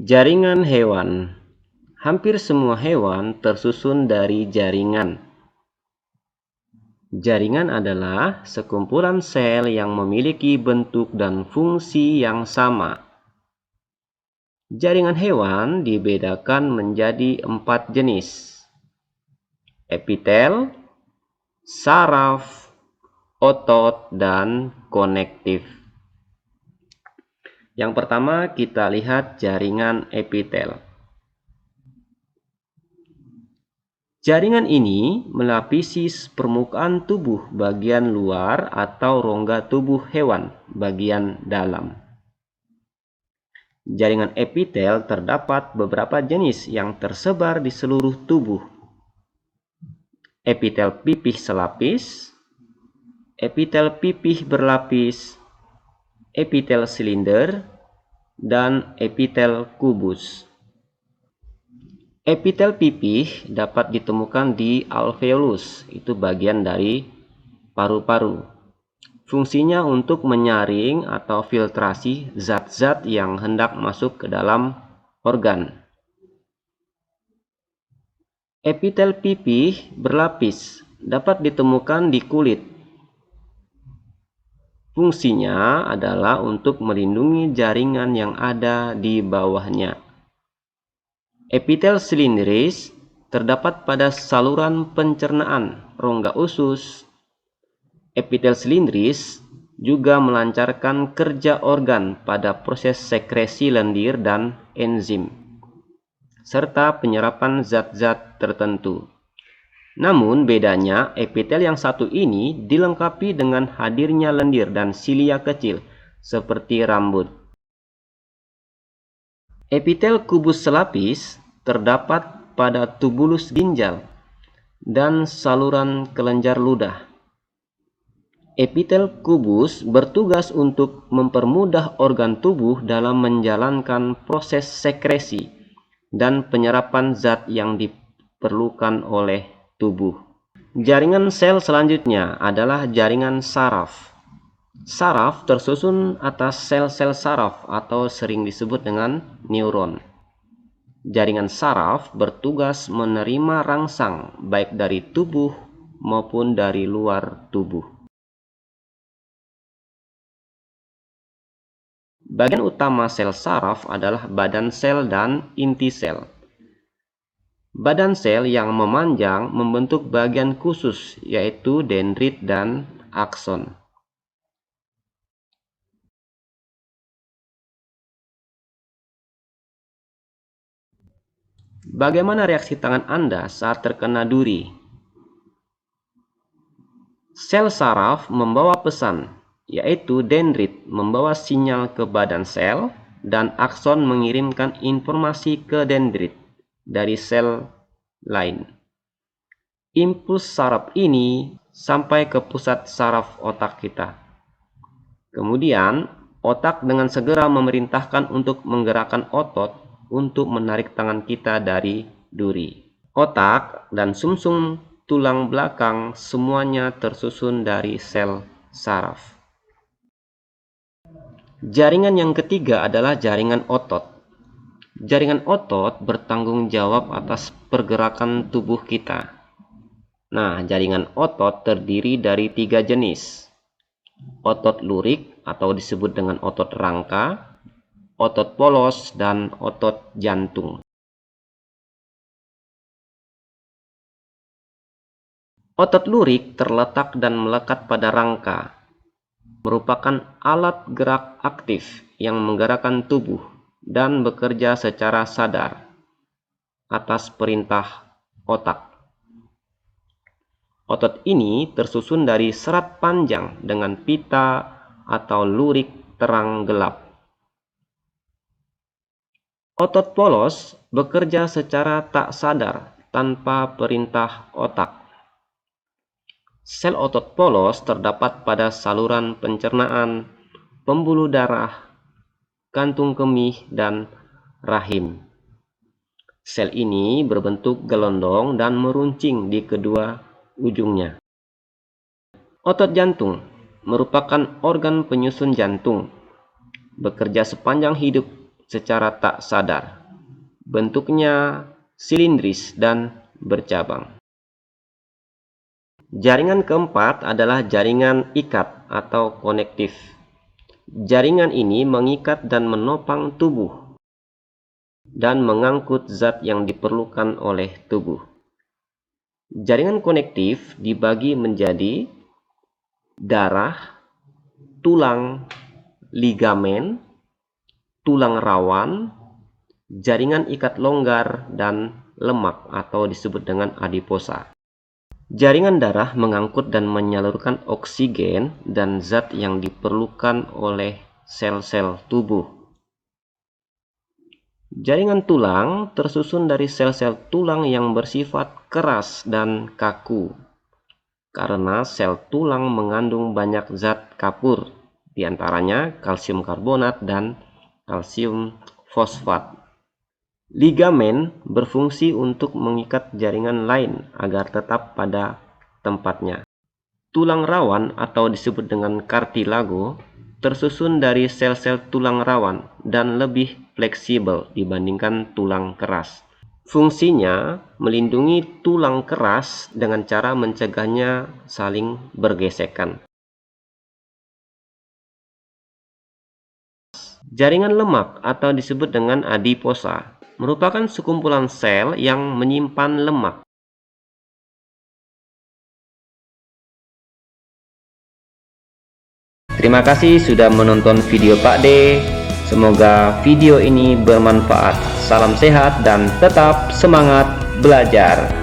Jaringan hewan. Hampir semua hewan tersusun dari jaringan. Jaringan adalah sekumpulan sel yang memiliki bentuk dan fungsi yang sama. Jaringan hewan dibedakan menjadi 4 jenis: epitel, saraf, otot, dan konektif. Yang pertama kita lihat jaringan epitel. Jaringan ini melapisi permukaan tubuh bagian luar atau rongga tubuh hewan bagian dalam. Jaringan epitel terdapat beberapa jenis yang tersebar di seluruh tubuh. Epitel pipih selapis, epitel pipih berlapis, epitel silinder, dan epitel kubus. Epitel pipih dapat ditemukan di alveolus, itu bagian dari paru-paru. Fungsinya untuk menyaring atau filtrasi zat-zat yang hendak masuk ke dalam organ. Epitel pipih berlapis dapat ditemukan di kulit. Fungsinya adalah untuk melindungi jaringan yang ada di bawahnya. Epitel silindris terdapat pada saluran pencernaan rongga usus. Epitel silindris juga melancarkan kerja organ pada proses sekresi lendir dan enzim, serta penyerapan zat-zat tertentu. Namun bedanya, epitel yang satu ini dilengkapi dengan hadirnya lendir dan silia kecil seperti rambut. Epitel kubus selapis terdapat pada tubulus ginjal dan saluran kelenjar ludah. Epitel kubus bertugas untuk mempermudah organ tubuh dalam menjalankan proses sekresi dan penyerapan zat yang diperlukan oleh tubuh. Jaringan sel selanjutnya adalah jaringan saraf. Saraf tersusun atas sel-sel saraf atau sering disebut dengan neuron. Jaringan saraf bertugas menerima rangsang baik dari tubuh maupun dari luar tubuh. Bagian utama sel saraf adalah badan sel dan inti sel. Badan sel yang memanjang membentuk bagian khusus, yaitu dendrit dan akson. Bagaimana reaksi tangan Anda saat terkena duri? Sel saraf membawa pesan, yaitu dendrit membawa sinyal ke badan sel dan akson mengirimkan informasi ke dendrit dari sel lain. Impuls saraf ini sampai ke pusat saraf otak kita. Kemudian, otak dengan segera memerintahkan untuk menggerakkan otot untuk menarik tangan kita dari duri. Otak dan sumsum tulang belakang semuanya tersusun dari sel saraf. Jaringan yang ketiga adalah jaringan otot. Jaringan otot bertanggung jawab atas pergerakan tubuh kita. Nah, jaringan otot terdiri dari 3 jenis. Otot lurik atau disebut dengan otot rangka, otot polos, dan otot jantung. Otot lurik terletak dan melekat pada rangka, merupakan alat gerak aktif yang menggerakkan tubuh dan bekerja secara sadar atas perintah otak. Otot ini tersusun dari serat panjang dengan pita atau lurik terang gelap. Otot polos bekerja secara tak sadar tanpa perintah otak. Sel otot polos terdapat pada saluran pencernaan, pembuluh darah, kantung kemih, dan rahim. Sel ini berbentuk gelondong dan meruncing di kedua ujungnya. Otot jantung merupakan organ penyusun jantung, bekerja sepanjang hidup secara tak sadar. Bentuknya silindris dan bercabang. Jaringan keempat adalah jaringan ikat atau konektif. Jaringan ini mengikat dan menopang tubuh dan mengangkut zat yang diperlukan oleh tubuh. Jaringan konektif dibagi menjadi darah, tulang, ligamen, tulang rawan, jaringan ikat longgar, dan lemak atau disebut dengan adiposa. Jaringan darah mengangkut dan menyalurkan oksigen dan zat yang diperlukan oleh sel-sel tubuh. Jaringan tulang tersusun dari sel-sel tulang yang bersifat keras dan kaku. Karena sel tulang mengandung banyak zat kapur, diantaranya kalsium karbonat dan kalsium fosfat. Ligamen berfungsi untuk mengikat jaringan lain agar tetap pada tempatnya. Tulang rawan atau disebut dengan kartilago tersusun dari sel-sel tulang rawan dan lebih fleksibel dibandingkan tulang keras. Fungsinya melindungi tulang keras dengan cara mencegahnya saling bergesekan. Jaringan lemak atau disebut dengan adiposa merupakan sekumpulan sel yang menyimpan lemak. Terima kasih sudah menonton video Pak D. Semoga video ini bermanfaat. Salam sehat dan tetap semangat belajar.